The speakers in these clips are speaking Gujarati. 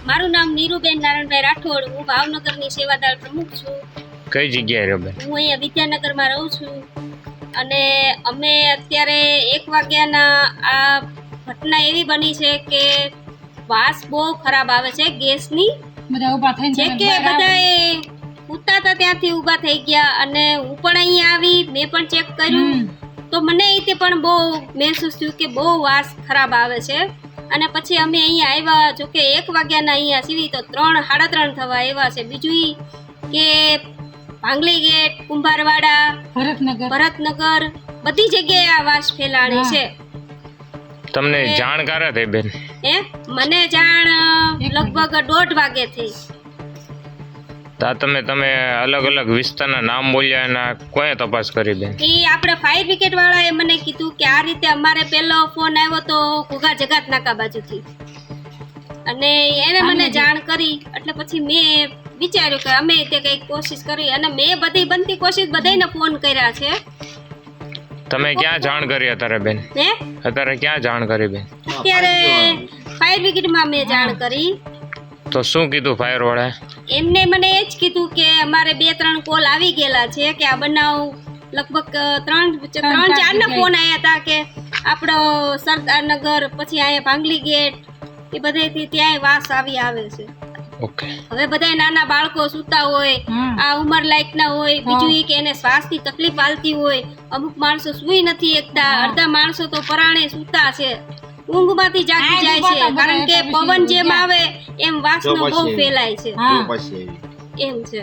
મારું નામ નીરુબેન નારાયણભાઈ રાઠોડ. હું ભાવનગરની સેવાદળ પ્રમુખ છું. કઈ જગ્યાએ રહો બેન? હું અહીંયા વિદ્યાનગરમાં રહું છું. અને અમે અત્યારે 1 વાગ્યાના આ ઘટના એવી બની છે કે વાસ બહુ ખરાબ આવે છે ગેસની. બધા ઊભા થઈને જે કે બધાએ ઉતા હતા ત્યાંથી ઊભા થઈ ગયા અને હું પણ અહીંયા આવી, મેં પણ ચેક કર્યું તો મને એ પણ બહુ મહેસૂસ થયું કે બહુ વાસ ખરાબ આવે છે. અને પછી અમે અહીંયા આવ્યા, જો કે 1 વાગ્યાના અહીંયા સીવી તો 3 સાડા 3 થવા આવ્યા છે. બીજું ઈ કે ભાંગલી ગેટ, કુંભારવાડા, ભરતનગર બધી જગ્યાએ આ વાસ ફેલાણી છે. તમને જાણ ક્યારે થઈ બેન? મને જાણ લગભગ 1:30 વાગે થઈ. તમે અલગ અલગ વિસ્તારના નામ બોલ્યા એના કોઈ તપાસ કરી બેન? એ આપણે ફાયર બ્રિગેડ વાળાએ મને કીધું કે આ રીતે અમારે પહેલો ફોન આવ્યો તો ઘોઘા જગાત નાકા બાજુથી, અને એને મને જાણ કરી. એટલે પછી મેં વિચાર્યું કે અમે તે કંઈક કોશિશ કરી, અને મેં બધી બનતી કોશિશ બધાને ફોન કર્યા છે. તમે ક્યાં જાણ કરી અત્યારે બેન? અત્યારે ક્યાં જાણ કરી બેન? અત્યારે ફાયર બ્રિગેડમાં મેં જાણ કરી. તો શું કીધું ફાયર વાળાએ? એમને મને એ જ કીધું કે અમારે 2-3 કોલ આવી ગયેલા છે, કે આ બનાવ લગભગ 3-4 ના ફોન આવ્યા હતા કે આપણો સરદારનગર, પછી અહીંયા ભાંગલી ગેટ, એ બધેથી ત્યાં વાસ આવે છે. ઓકે. હવે બધા નાના બાળકો સૂતા હોય, આ ઉંમર લાયક ના હોય, બીજું એ કે એને શ્વાસની તકલીફ આવતી હોય, અમુક માણસો સૂઈ નથી શકતા, અડધા માણસો તો પરાણે સૂતા છે, ઊંઘમાંથી જાગી જાય છે, કારણ કે પવન જેમ આવે એમ વાસનો બહુ ફેલાય છે. એમ છે.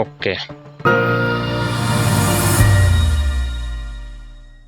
ઓકે.